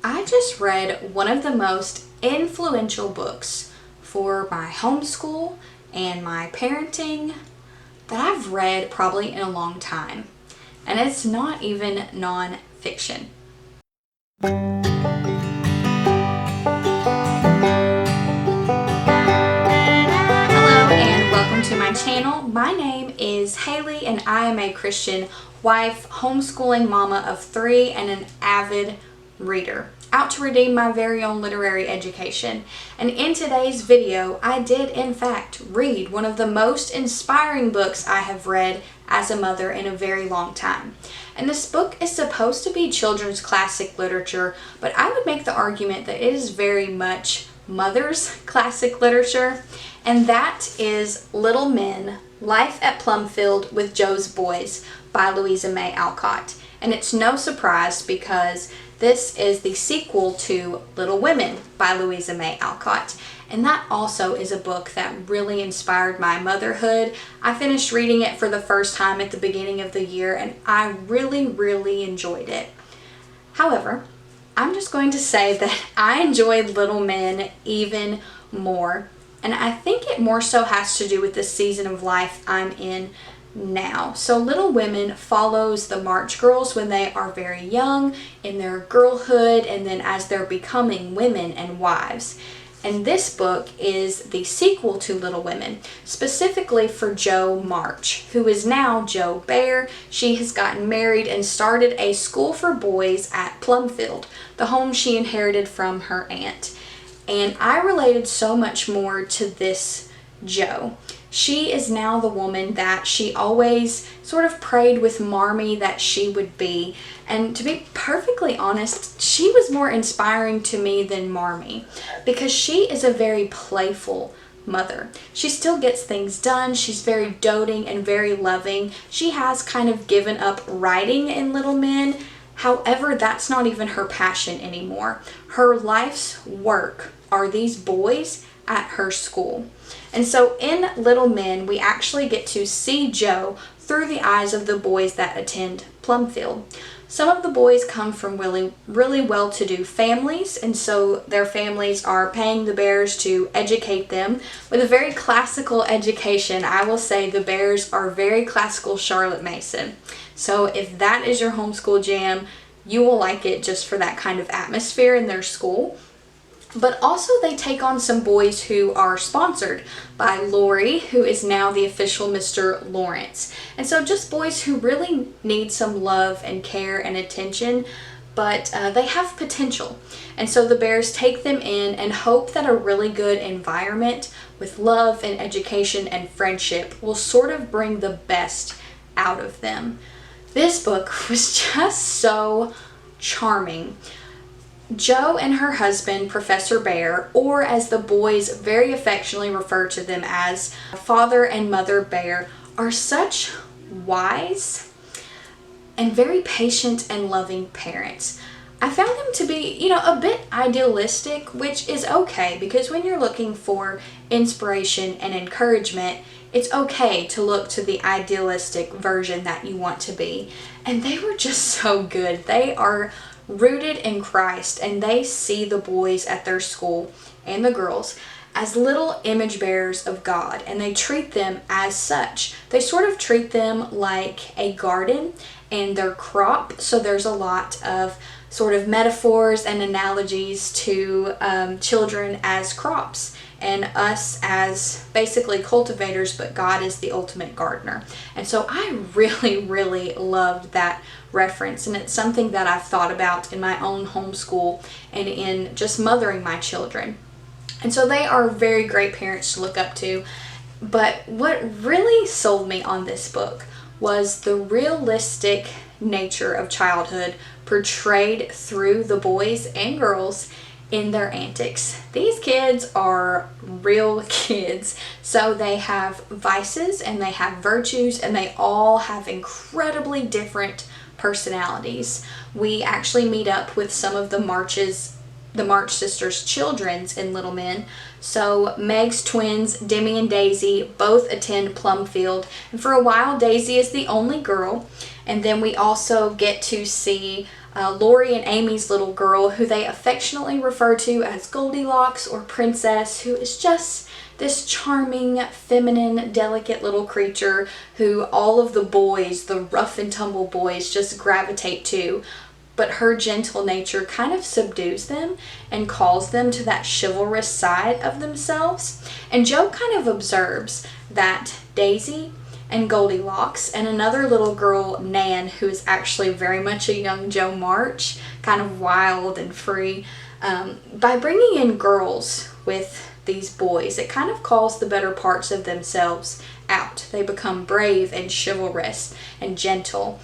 I just read one of the most influential books for my homeschool and my parenting that I've read probably in a long time. And it's not even non-fiction. Hello and welcome to my channel. My name is Haley and I am a Christian wife, homeschooling mama of 3, and an avid reader, out to redeem my very own literary education. And in today's video, I did in fact read one of the most inspiring books I have read as a mother in a very long time. And this book is supposed to be children's classic literature, but I would make the argument that it is very much mother's classic literature, and that is Little Men, Life at Plumfield with Jo's Boys by Louisa May Alcott. And it's no surprise because this is the sequel to Little Women by Louisa May Alcott. And that also is a book that really inspired my motherhood. I finished reading it for the first time at the beginning of the year and I really enjoyed it. However, I'm just going to say that I enjoyed Little Men even more. And I think it more so has to do with the season of life I'm in now. So Little Women follows the March girls when they are very young, in their girlhood, and then as they're becoming women and wives. And this book is the sequel to Little Women, specifically for Jo March, who is now Jo Bhaer. She has gotten married and started a school for boys at Plumfield, the home she inherited from her aunt. And I related so much more to this Jo. She is now the woman that she always sort of prayed with Marmee that she would be. And to be perfectly honest, she was more inspiring to me than Marmee because she is a very playful mother. She still gets things done. She's very doting and very loving. She has kind of given up writing in Little Men. However, that's not even her passion anymore. Her life's work are these boys at her school. And so in Little Men, we actually get to see Jo through the eyes of the boys that attend Plumfield. Some of the boys come from really well-to-do families, and so their families are paying the Bhaers to educate them with a very classical education. I will say the Bhaers are very classical Charlotte Mason. So if that is your homeschool jam, you will like it just for that kind of atmosphere in their school. But also they take on some boys who are sponsored by Lori, who is now the official Mr. Lawrence. And so just boys who really need some love and care and attention, but they have potential. And so the Bhaers take them in and hope that a really good environment with love and education and friendship will sort of bring the best out of them. This book was just so charming. Jo and her husband, Professor Bhaer, or as the boys very affectionately refer to them as Father and Mother Bhaer, are such wise and very patient and loving parents. I found them to be, a bit idealistic, which is okay because when you're looking for inspiration and encouragement, it's okay to look to the idealistic version that you want to be. And they were just so good. They are rooted in Christ, and they see the boys at their school and the girls as little image bearers of God, and they treat them as such. They sort of treat them like a garden and their crop, so there's a lot of sort of metaphors and analogies to children as crops and us as basically cultivators, but God is the ultimate gardener. And so I really loved that reference, and it's something that I've thought about in my own homeschool and in just mothering my children. And so they are very great parents to look up to. But what really sold me on this book was the realistic nature of childhood portrayed through the boys and girls in their antics. These kids are real kids, so they have vices and they have virtues, and they all have incredibly different personalities. We actually meet up with some of the March sisters' children's in Little Men. So Meg's twins, Demi and Daisy, both attend Plumfield, and for a while Daisy is the only girl. And then we also get to see Lori and Amy's little girl, who they affectionately refer to as Goldilocks or Princess, who is just this charming, feminine, delicate little creature who all of the boys, the rough and tumble boys, just gravitate to. But her gentle nature kind of subdues them and calls them to that chivalrous side of themselves. And Joe kind of observes that Daisy and Goldilocks and another little girl, Nan, who is actually very much a young Jo March, kind of wild and free, by bringing in girls with these boys, it kind of calls the better parts of themselves out. They become brave and chivalrous and gentle.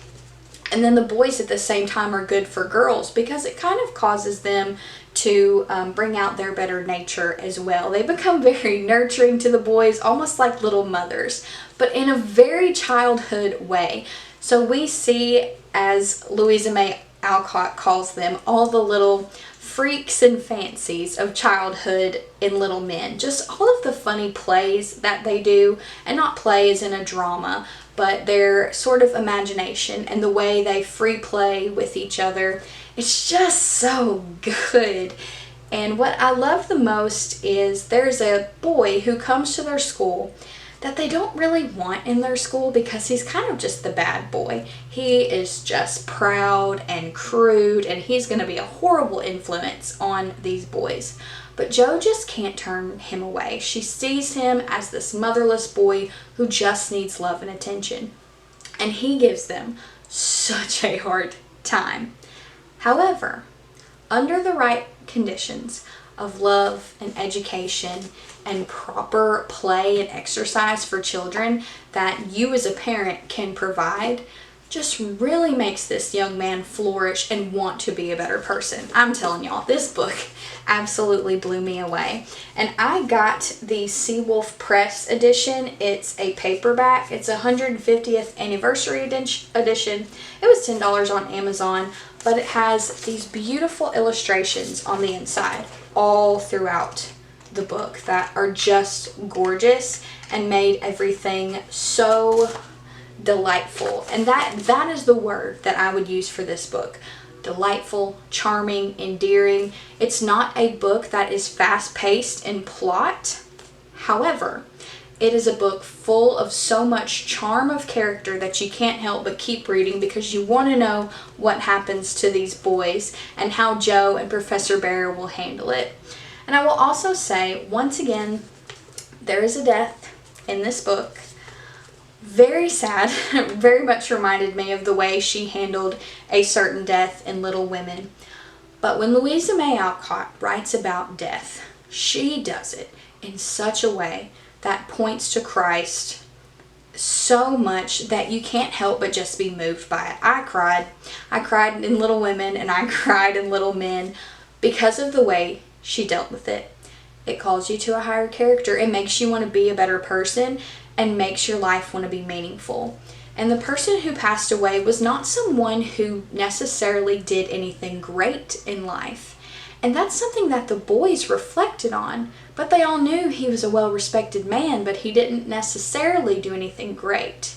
And then the boys at the same time are good for girls because it kind of causes them to bring out their better nature as well. They become very nurturing to the boys, almost like little mothers, but in a very childhood way. So we see, as Louisa May Alcott calls them, all the little freaks and fancies of childhood in little men. Just all of the funny plays that they do, and not plays in a drama, but their sort of imagination and the way they free play with each other. It's just so good. And what I love the most is there's a boy who comes to their school that they don't really want in their school because he's kind of just the bad boy. He is just proud and crude, and he's going to be a horrible influence on these boys. But Jo just can't turn him away. She sees him as this motherless boy who just needs love and attention. And he gives them such a hard time. However, under the right conditions of love and education and proper play and exercise for children that you as a parent can provide, just really makes this young man flourish and want to be a better person. I'm telling y'all, this book absolutely blew me away. And I got the Seawolf Press edition. It's a paperback. It's a 150th anniversary edition. It was $10 on Amazon, but it has these beautiful illustrations on the inside all throughout the book that are just gorgeous and made everything so delightful. And that is the word that I would use for this book. Delightful, charming, endearing. It's not a book that is fast-paced in plot. However, it is a book full of so much charm of character that you can't help but keep reading because you want to know what happens to these boys and how Jo and Professor Bhaer will handle it. And I will also say, once again, there is a death in this book. Very sad. Very much reminded me of the way she handled a certain death in Little Women. But when Louisa May Alcott writes about death, she does it in such a way that points to Christ so much that you can't help but just be moved by it. I cried. I cried in Little Women and I cried in Little Men because of the way she dealt with it. It calls you to a higher character. It makes you want to be a better person and makes your life want to be meaningful. And the person who passed away was not someone who necessarily did anything great in life. And that's something that the boys reflected on. But they all knew he was a well-respected man, but he didn't necessarily do anything great.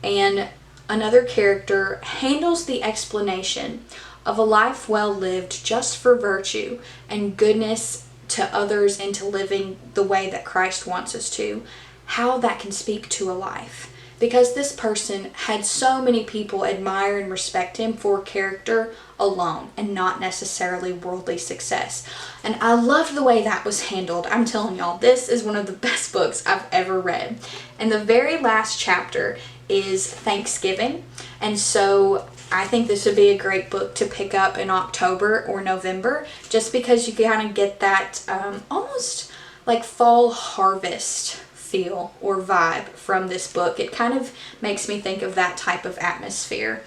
And another character handles the explanation of a life well lived just for virtue and goodness to others and to living the way that Christ wants us to, how that can speak to a life. Because this person had so many people admire and respect him for character alone and not necessarily worldly success. And I love the way that was handled. I'm telling y'all, this is one of the best books I've ever read. And the very last chapter is Thanksgiving. And so I think this would be a great book to pick up in October or November, just because you kind of get that almost like fall harvest feel or vibe from this book. It kind of makes me think of that type of atmosphere,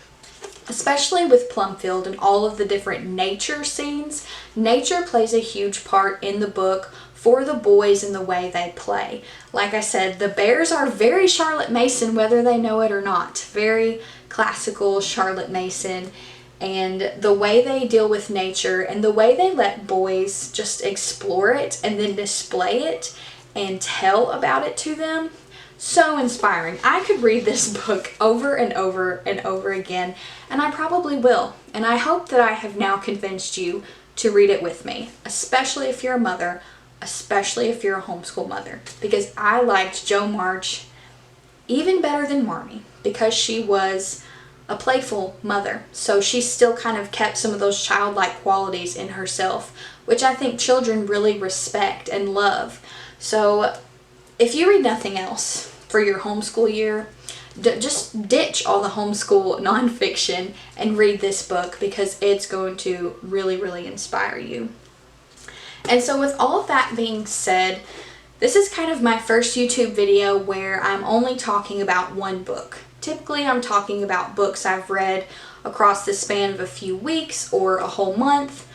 especially with Plumfield and all of the different nature scenes. Nature plays a huge part in the book for the boys and the way they play. Like I said, the Bhaers are very Charlotte Mason, whether they know it or not. Very classical Charlotte Mason. And the way they deal with nature and the way they let boys just explore it and then display it and tell about it to them, so inspiring. I could read this book over and over and over again, and I probably will. And I hope that I have now convinced you to read it with me, especially if you're a mother, especially if you're a homeschool mother, because I liked Jo March even better than Marmee because she was a playful mother. So she still kind of kept some of those childlike qualities in herself, which I think children really respect and love. So if you read nothing else for your homeschool year, just ditch all the homeschool nonfiction and read this book because it's going to really, really inspire you. And so with all of that being said, this is kind of my first YouTube video where I'm only talking about one book. Typically I'm talking about books I've read across the span of a few weeks or a whole month.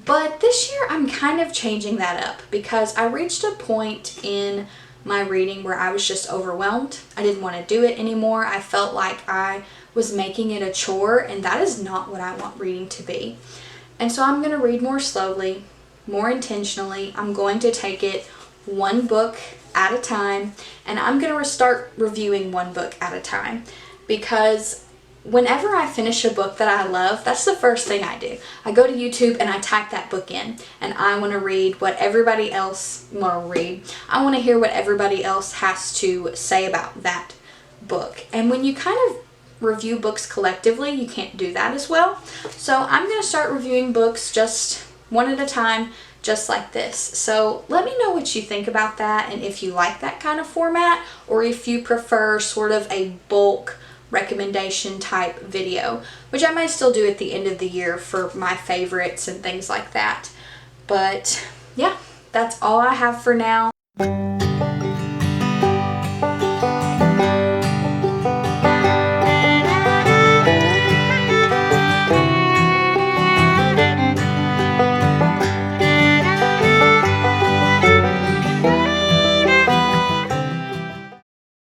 But this year I'm kind of changing that up because I reached a point in my reading where I was just overwhelmed. I didn't want to do it anymore. I felt like I was making it a chore, and that is not what I want reading to be. And so I'm going to read more slowly, more intentionally. I'm going to take it one book at a time, and I'm going to start reviewing one book at a time because whenever I finish a book that I love, that's the first thing I do. I go to YouTube and I type that book in, and I want to read what everybody else will read. I want to hear what everybody else has to say about that book. And when you kind of review books collectively, you can't do that as well. So I'm going to start reviewing books just one at a time, just like this. So let me know what you think about that, and if you like that kind of format, or if you prefer sort of a bulk recommendation type video, which I might still do at the end of the year for my favorites and things like that. But yeah, that's all I have for now.